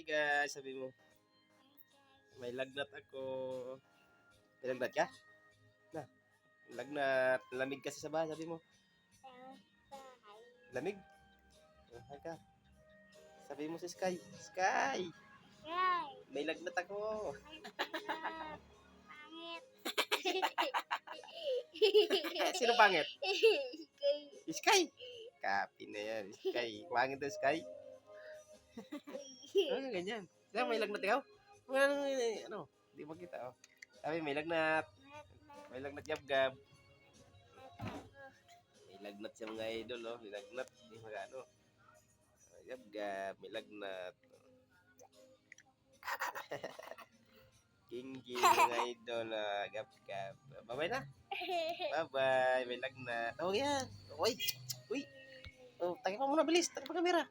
guys, sabi mo. May lagnat ako. May lagnat ka? Na, lagnat. Lamig kasi sa bahay, sabi mo. Lamig? Hi ka. Sabi mo si Sky. Sky! May lagnat ako. Pangit. Sino pangit? Si Sky. Copy na yan. Sky. Pangit na Sky. Ano ganyan? Sino may lagnat ikaw? Ano? Hindi mo kita. Oh. Sabi may lagnat. May lagnat gab-gab. May lagnat siya mga idol. Oh. May lagnat. Hindi magano. Gab-gab. May lagnat. King-king mga idol. Gab-gab. Bye-bye na. Bye-bye. May lagnat. Oh, yan. Uy. Uy. Oh, tagay pa muna. Bilis. Tagay pa kamera.